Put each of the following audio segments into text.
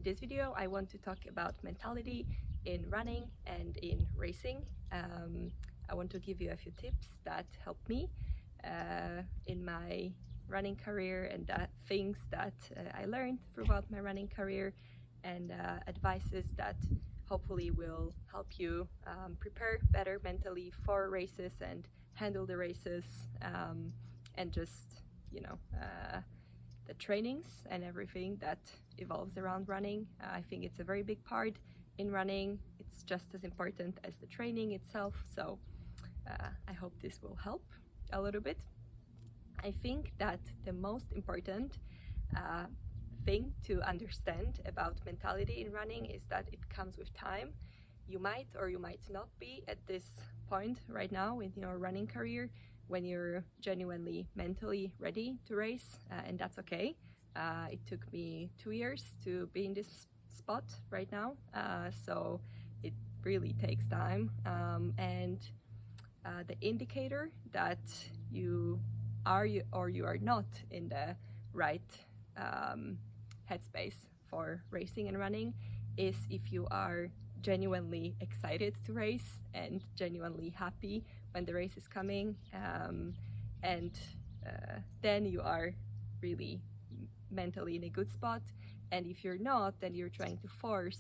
this video, I want to talk about mentality in running and in racing. I want to give you a few tips that helped me in my running career, and things that I learned throughout my running career, and advices that hopefully will help you prepare better mentally for races and handle the races, and just, the trainings and everything that evolves around running. I think it's a very big part in running. It's just as important as the training itself. So I hope this will help a little bit. I think that the most important thing to understand about mentality in running is that it comes with time. You might or you might not be at this point right now in your running career when you're genuinely mentally ready to race, and that's okay. It took me 2 years to be in this spot right now, so it really takes time, and the indicator that you are or you are not in the right headspace for racing and running is if you are genuinely excited to race and genuinely happy when the race is coming, and then you are really mentally in a good spot. And if you're not, then you're trying to force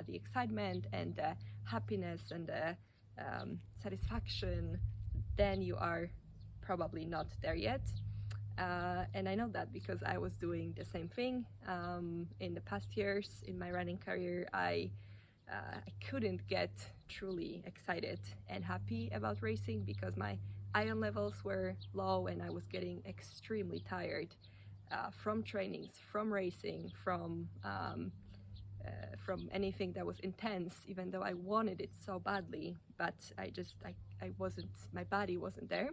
the excitement and the happiness and the satisfaction, then you are probably not there yet. And I know that because I was doing the same thing in the past years in my running career. I couldn't get truly excited and happy about racing because my iron levels were low and I was getting extremely tired from trainings, from racing, from anything that was intense, even though I wanted it so badly, but I wasn't, my body wasn't there.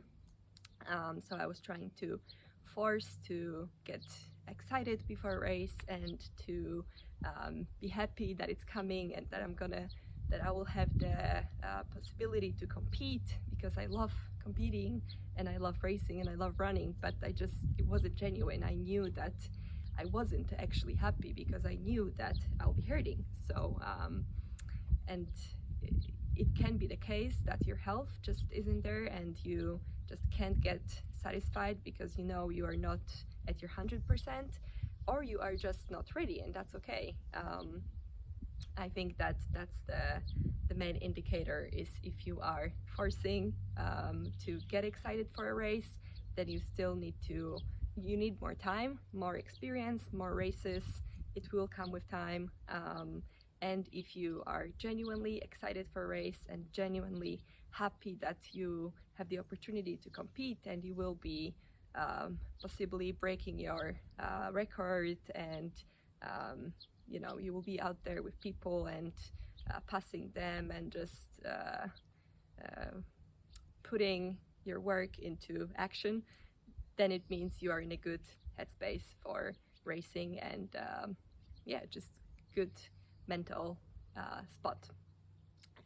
So I was trying to force to get excited before a race and to be happy that it's coming and that I will have the possibility to compete, because I love competing and I love racing and I love running, but it wasn't genuine. I knew that I wasn't actually happy because I knew that I'll be hurting. So and it can be the case that your health just isn't there and you just can't get satisfied because you are not at your 100%, or you are just not ready, and that's okay. I think that's the main indicator is if you are forcing to get excited for a race, then you need more time, more experience, more races. It will come with time. And if you are genuinely excited for a race and genuinely happy that you have the opportunity to compete, and you will be possibly breaking your record, and you will be out there with people and passing them and just putting your work into action, then it means you are in a good headspace for racing and just good mental spot.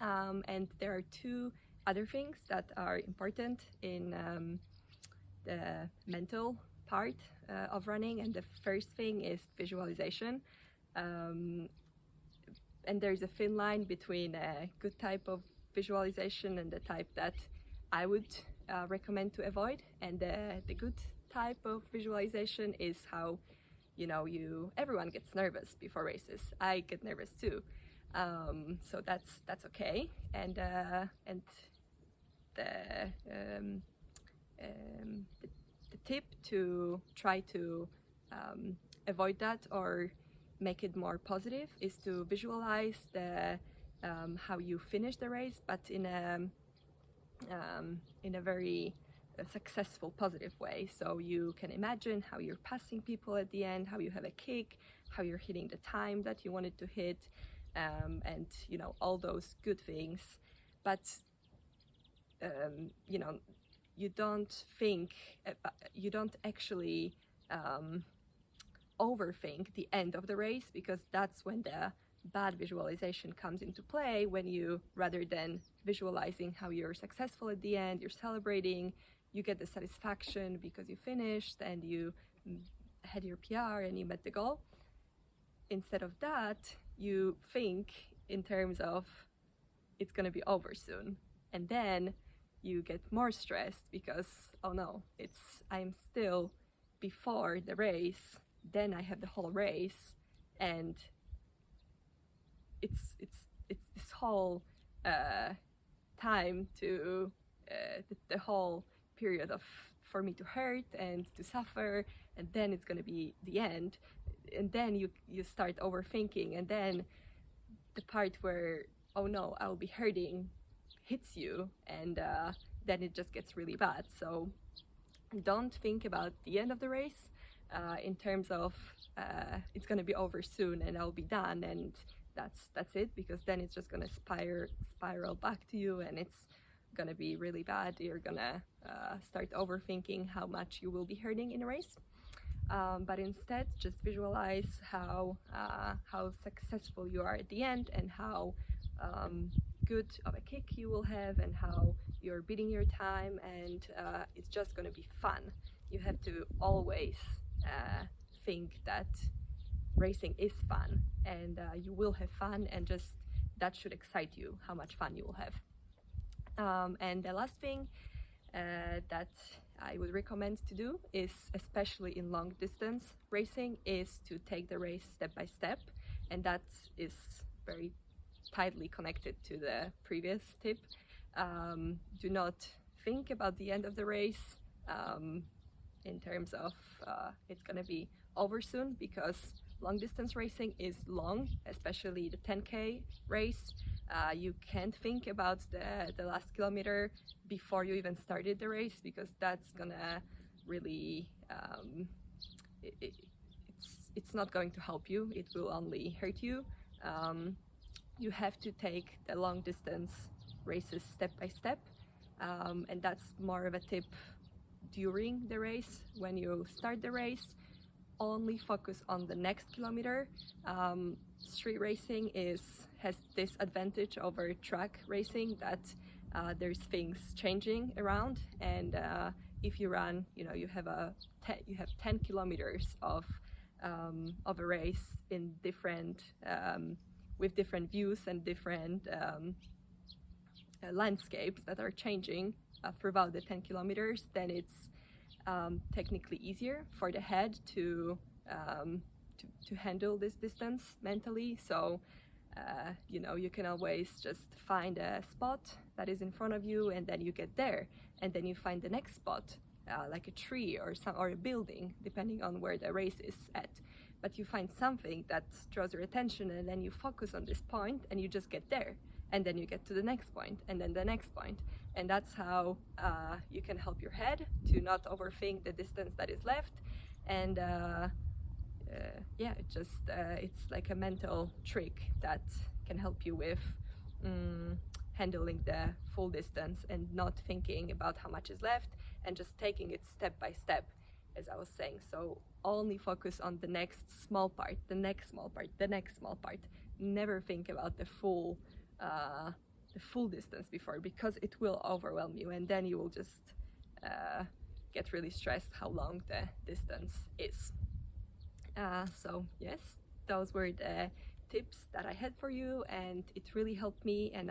And there are two other things that are important in the mental part of running, and the first thing is visualization. And there's a thin line between a good type of visualization and the type that I would recommend to avoid. And the good type of visualization is how everyone gets nervous before races. I get nervous too, so that's okay. And the tip to try to avoid that or make it more positive is to visualize how you finish the race, but in a very successful, positive way. So you can imagine how you're passing people at the end, how you have a kick, how you're hitting the time that you wanted to hit, and all those good things. But you don't actually overthink the end of the race, because that's when the bad visualization comes into play, when you, rather than visualizing how you're successful at the end, you're celebrating, you get the satisfaction because you finished and you had your PR and you met the goal. instead of that, you think in terms of it's gonna be over soon, and then you get more stressed because, oh no, I'm still before the race, then I have the whole race, and it's this whole time to the whole period of for me to hurt and to suffer, and then it's gonna be the end, and then you start overthinking, and then the part where, oh no, I'll be hurting, hits you, and then it just gets really bad. So don't think about the end of the race in terms of it's gonna be over soon and I'll be done and that's it, because then it's just gonna spiral back to you and it's gonna be really bad. You're gonna start overthinking how much you will be hurting in a race. But instead, just visualize how successful you are at the end, and how good of a kick you will have, and how you're beating your time, and it's just going to be fun. You have to always think that racing is fun, and you will have fun, and just that should excite you, how much fun you will have. And the last thing that I would recommend to do is, especially in long distance racing, is to take the race step by step, and that is very tightly connected to the previous tip. Do not think about the end of the race in terms of it's gonna be over soon, because long distance racing is long, especially the 10K race. You can't think about the last kilometer before you even started the race, because that's gonna really it's not going to help you. It will only hurt you. You have to take the long distance races step by step, and that's more of a tip during the race. When you start the race, only focus on the next kilometer. Street racing has this advantage over track racing, that there's things changing around, and if you run, you have 10 kilometers of a race in different with different views and different landscapes that are changing throughout the 10 kilometers, then it's technically easier for the head to handle this distance mentally. So you can always just find a spot that is in front of you, and then you get there, and then you find the next spot, like a tree or a building, depending on where the race is at. But you find something that draws your attention, and then you focus on this point, and you just get there, and then you get to the next point, and then the next point. And that's how you can help your head to not overthink the distance that is left. And it's like a mental trick that can help you with handling the full distance and not thinking about how much is left, and just taking it step by step, as I was saying. So only focus on the next small part, the next small part, the next small part. Never think about the full distance before, because it will overwhelm you, and then you will just get really stressed how long the distance is. So yes, those were the tips that I had for you, and it really helped me. And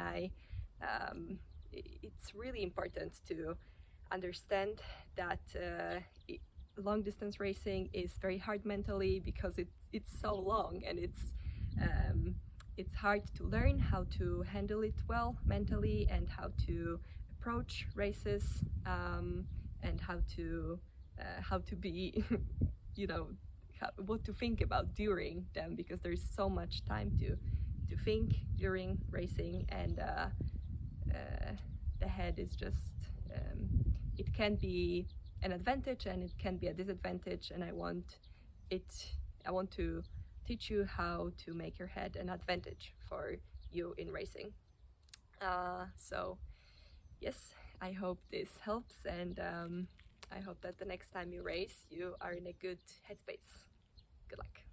it's really important to understand that long distance racing is very hard mentally, because it's so long, and it's hard to learn how to handle it well mentally, and how to approach races, and how to be what to think about during them, because there's so much time to think during racing, and the head is just it can be an advantage and it can be a disadvantage, and I want to teach you how to make your head an advantage for you in racing. So yes, I hope this helps, and I hope that the next time you race, you are in a good headspace. Good luck.